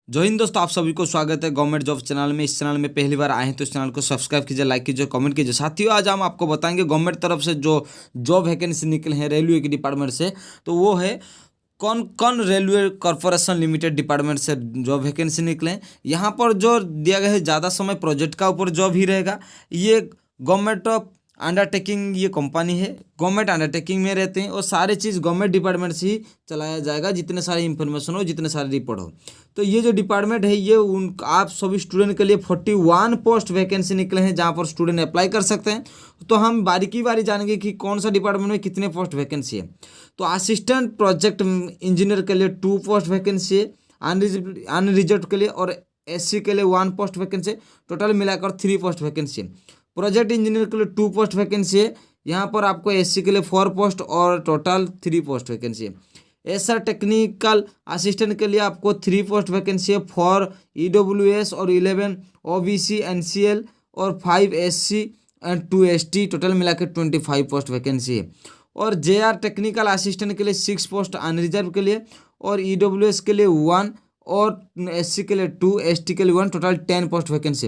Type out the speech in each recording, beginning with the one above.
जय हिंद दोस्तों, आप सभी को स्वागत है गवर्नमेंट जॉब चैनल में। इस चैनल में पहली बार आए हैं तो इस चैनल को सब्सक्राइब कीजिए, लाइक कीजिए, कमेंट कीजिए। साथियों, आज हम आपको बताएंगे गवर्नमेंट तरफ से जो जॉब वैकेंसी निकले हैं रेलवे के डिपार्टमेंट से, तो वो है कौन कौन रेलवे कॉरपोरेशन लिमिटेड डिपार्टमेंट से जॉब वैकेंसी निकले हैं। यहाँ पर जो दिया गया है ज़्यादा समय प्रोजेक्ट का ऊपर जॉब ही रहेगा। ये गवर्नमेंट ऑफ अंडरटेकिंग ये कंपनी है, गवर्नमेंट अंडरटेकिंग में रहते हैं और सारे चीज़ गवर्नमेंट डिपार्टमेंट से ही चलाया जाएगा। जितने सारे इंफॉर्मेशन हो, जितने सारे रिपोर्ट हो, तो ये जो डिपार्टमेंट है ये आप सभी स्टूडेंट के लिए 41 पोस्ट वैकेंसी निकले हैं जहाँ पर स्टूडेंट अप्लाई कर सकते हैं। तो हम बारीकी बारी जानेंगे कि कौन सा डिपार्टमेंट में कितने पोस्ट वैकेंसी है। तो असिस्टेंट प्रोजेक्ट इंजीनियर के लिए 2 पोस्ट वैकेंसी है, अनरिजर्व के लिए, और SC के लिए 1 पोस्ट वैकेंसी, टोटल मिलाकर 3 पोस्ट वैकेंसी है। प्रोजेक्ट इंजीनियर के लिए 2 पोस्ट वैकेंसी है, यहाँ पर आपको SC के लिए 4 पोस्ट और टोटल 3 पोस्ट वैकेंसी है। SR टेक्निकल असिस्टेंट के लिए आपको 3 पोस्ट वैकेंसी है, 4 EWS और 11 OBC NCL और 5 SC एंड 2 ST, टोटल मिला के 25 पोस्ट वैकेंसी है। और JR टेक्निकल असिस्टेंट के लिए 6 पोस्ट अनरिजर्व के लिए, और EWS के लिए 1 और SC के लिए 2, ST के लिए 1, टोटल 10 पोस्ट वैकेंसी।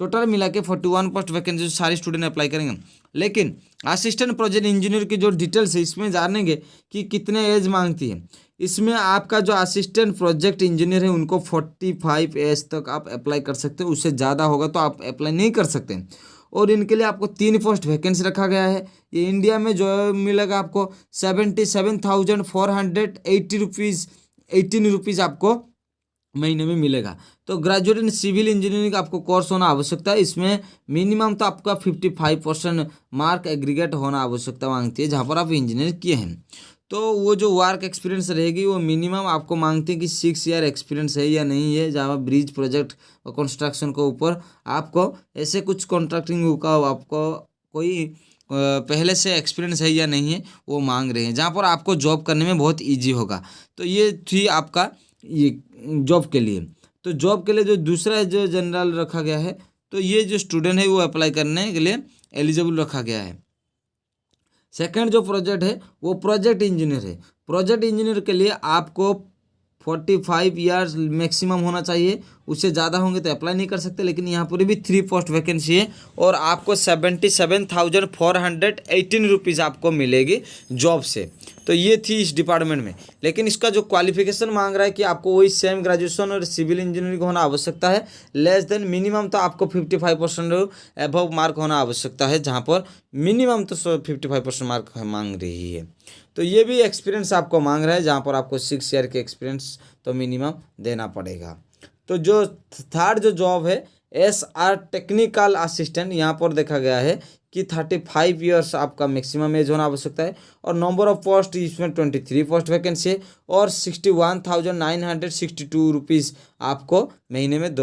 टोटल मिला के 41 पोस्ट वैकेंसी सारे स्टूडेंट अप्लाई करेंगे। लेकिन असिस्टेंट प्रोजेक्ट इंजीनियर की जो डिटेल्स है इसमें जानेंगे कि कितने एज मांगती है। इसमें आपका जो असिस्टेंट प्रोजेक्ट इंजीनियर है उनको 45 एज तक आप अप्लाई कर सकते हैं, उससे ज़्यादा होगा तो आप अप्लाई नहीं कर सकते। और इनके लिए आपको 3 पोस्ट वैकेंसी रखा गया है। ये इंडिया में जो मिलेगा आपको 77,480 रुपीज़ 18 रुपीज़ आपको महीने में मिलेगा। तो ग्रेजुएट इन सिविल इंजीनियरिंग का आपको कोर्स होना आवश्यकता है। इसमें मिनिमम तो आपका 55% मार्क एग्रीगेट होना आवश्यकता मांगती है जहाँ पर आप इंजीनियर किए हैं। तो वो जो वर्क एक्सपीरियंस रहेगी वो मिनिमम आपको मांगती है कि 6 ईयर एक्सपीरियंस है या नहीं है। जहाँ ब्रिज प्रोजेक्ट और कंस्ट्रक्शन के ऊपर आपको ऐसे कुछ कॉन्ट्रैक्टिंग का आपको कोई पहले से एक्सपीरियंस है या नहीं है वो मांग रहे हैं, जहाँ पर आपको जॉब करने में बहुत ईजी होगा। तो ये थी आपका ये जॉब के लिए। तो जॉब के लिए जो दूसरा है जो जनरल रखा गया है, तो ये जो स्टूडेंट है वो अप्लाई करने के लिए एलिजिबल रखा गया है। सेकंड जो प्रोजेक्ट है वो प्रोजेक्ट इंजीनियर है। प्रोजेक्ट इंजीनियर के लिए आपको 45 ईयर्स मैक्सिमम होना चाहिए, उससे ज़्यादा होंगे तो अप्लाई नहीं कर सकते। लेकिन यहाँ पर भी 3 पोस्ट वैकेंसी है और आपको 77,418 रुपीज़ आपको मिलेगी जॉब से। तो ये थी इस डिपार्टमेंट में। लेकिन इसका जो क्वालिफिकेशन मांग रहा है कि आपको वही सेम ग्रेजुएशन और सिविल इंजीनियरिंग होना आवश्यकता है। लेस देन मिनिमम तो आपको 55% एबव मार्क होना आवश्यकता है, जहाँ पर मिनिमम तो 55% मार्क मांग रही है। तो ये भी एक्सपीरियंस आपको मांग रहा है, जहाँ पर आपको 6 ईयर के एक्सपीरियंस तो मिनिमम देना पड़ेगा। तो जो थर्ड जो जॉब है SR टेक्निकल असिस्टेंट, यहाँ पर देखा गया है कि 35 ईयर्स आपका मैक्सिमम एज होना आवश्यकता है। और नंबर ऑफ पोस्ट इसमें 23 पोस्ट वैकेंसी है और 61,962 रुपीज़ आपको महीने में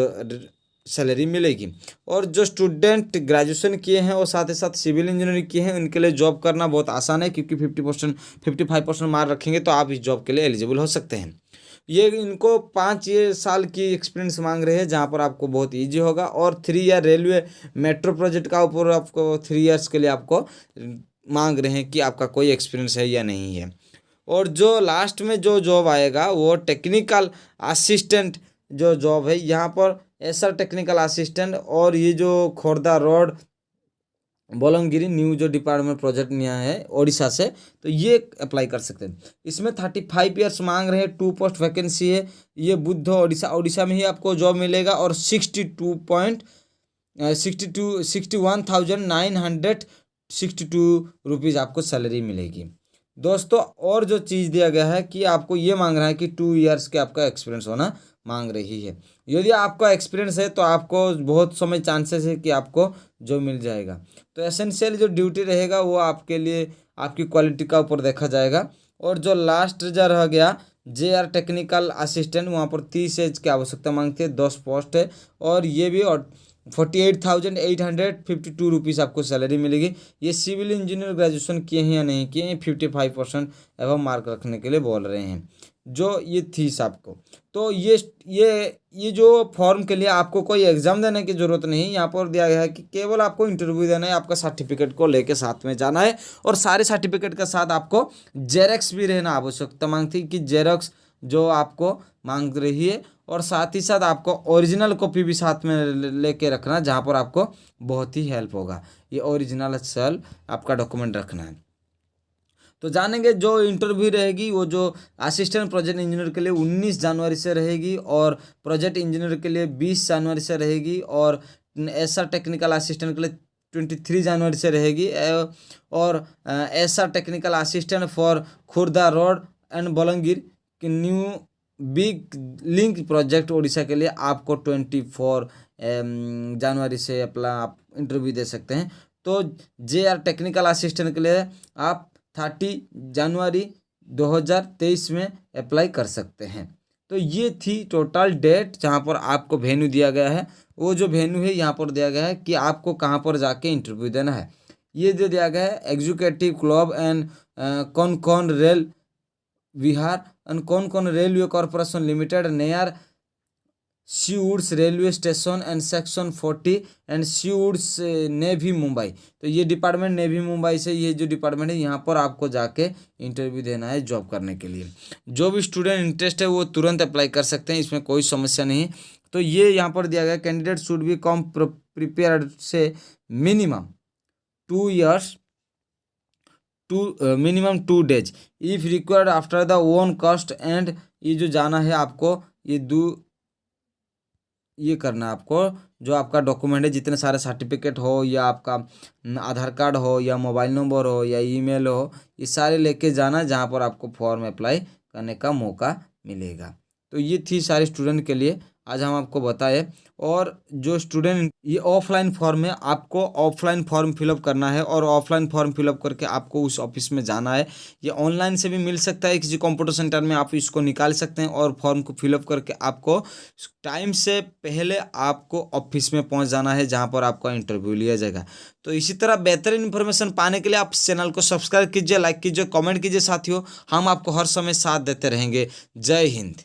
सैलरी मिलेगी। और जो स्टूडेंट ग्रेजुएशन किए हैं और साथ ही साथ सिविल इंजीनियरिंग किए हैं उनके लिए जॉब करना बहुत आसान है, क्योंकि 55% मार्क रखेंगे तो आप इस जॉब के लिए एलिजिबल हो सकते हैं। ये इनको 5 साल की एक्सपीरियंस मांग रहे हैं, जहाँ पर आपको बहुत इजी होगा। और 3 ईयर रेलवे मेट्रो प्रोजेक्ट का ऊपर आपको 3 ईयर्स के लिए आपको मांग रहे हैं कि आपका कोई एक्सपीरियंस है या नहीं है। और जो लास्ट में जो जॉब आएगा वो टेक्निकल असिस्टेंट जो जॉब है, यहाँ पर SR टेक्निकल असिस्टेंट, और ये जो खोर्धा रोड बोलंगिरी न्यू जो डिपार्टमेंट प्रोजेक्ट नया है ओडिशा से, तो ये अप्लाई कर सकते हैं। इसमें 35 ईयर्स मांग रहे हैं, 2 पोस्ट वैकेंसी है। ये बुद्ध ओडिशा में ही आपको जॉब मिलेगा और 61,962 रुपीज़ आपको सैलरी मिलेगी। दोस्तों, और जो चीज़ दिया गया है कि आपको ये मांग रहा है कि 2 ईयर्स के आपका एक्सपीरियंस होना मांग रही है। यदि आपका एक्सपीरियंस है तो आपको बहुत समय चांसेस है कि आपको जो मिल जाएगा। तो एसेंशियल जो ड्यूटी रहेगा वो आपके लिए आपकी क्वालिटी का ऊपर देखा जाएगा। और जो लास्ट जो रह गया JR टेक्निकल असिस्टेंट, वहाँ पर 30 एज की आवश्यकता मांगती है, 10 पोस्ट है और ये भी 48,852 रुपीज़ आपको सैलरी मिलेगी। ये सिविल इंजीनियर ग्रेजुएशन किए हैं या नहीं किए हैं, 55% एवं मार्क रखने के लिए बोल रहे हैं। जो ये थीस आपको, तो ये जो फॉर्म के लिए आपको कोई एग्ज़ाम देने की ज़रूरत नहीं। यहाँ पर दिया गया है कि केवल आपको इंटरव्यू देना है, आपका सर्टिफिकेट को लेके साथ में जाना है और सारे सर्टिफिकेट के साथ आपको जेरॉक्स भी रहना आवश्यकता मांगती है कि जेरॉक्स जो आपको मांग रही है। और साथ ही साथ आपको ओरिजिनल कॉपी भी साथ में लेके रखना, जहाँ पर आपको बहुत ही हेल्प होगा। ये ओरिजिनल सेल आपका डॉक्यूमेंट रखना है। तो जानेंगे जो इंटरव्यू रहेगी वो जो असिस्टेंट प्रोजेक्ट इंजीनियर के लिए 19 जनवरी से रहेगी, और प्रोजेक्ट इंजीनियर के लिए 20 जनवरी से रहेगी, और ऐसा टेक्निकल असिस्टेंट के लिए 23 जनवरी से रहेगी, और ऐसा technical assistant for Khurda road and Balangir की new big link project Orissa के लिए आपको 24 जनवरी से अपना आप इंटरव्यू दे सकते हैं। तो JR टेक्निकल असिस्टेंट के लिए आप 30 जनवरी 2023 में अप्लाई कर सकते हैं। तो ये थी टोटल डेट जहाँ पर आपको वेन्यू दिया गया है। वो जो वेन्यू है यहाँ पर दिया गया है कि आपको कहाँ पर जाके इंटरव्यू देना है। ये जो दिया गया है एग्जीक्यूटिव क्लब एंड कौन रेल विहार एंड कौन railway corporation limited near Seawoods railway station and section 40 and Seawoods navy Mumbai. तो ये डिपार्टमेंट नेवी मुंबई से, ये जो डिपार्टमेंट है यहाँ पर आपको जाके इंटरव्यू देना है जॉब करने के लिए। जो भी स्टूडेंट इंटरेस्ट है वो तुरंत अप्लाई कर सकते हैं, इसमें कोई समस्या नहीं है। तो ये यहाँ पर दिया गया candidate should be come prepared से minimum 2 years minimum 2 days if required after the own cost end. ये जो जाना है आपको ये करना है आपको, जो आपका डॉक्यूमेंट है जितने सारे सर्टिफिकेट हो या आपका आधार कार्ड हो या मोबाइल नंबर हो या ईमेल हो, ये सारे लेके जाना जहाँ पर आपको फॉर्म अप्लाई करने का मौका मिलेगा। तो ये थी सारे स्टूडेंट के लिए आज हम आपको बताए। और जो स्टूडेंट ये ऑफलाइन फॉर्म है, आपको ऑफलाइन फॉर्म फिलअप करना है और ऑफलाइन फॉर्म फिलअप करके आपको उस ऑफिस में जाना है। ये ऑनलाइन से भी मिल सकता है, किसी कंप्यूटर सेंटर में आप इसको निकाल सकते हैं और फॉर्म को फिलअप करके आपको टाइम से पहले आपको ऑफिस में पहुंच जाना है जहां पर आपका इंटरव्यू लिया जाएगा। तो इसी तरह बेहतरीन इन्फॉर्मेशन पाने के लिए आप चैनल को सब्सक्राइब कीजिए, लाइक कीजिए, कमेंट कीजिए साथियों। हम आपको हर समय साथ देते रहेंगे। जय हिंद।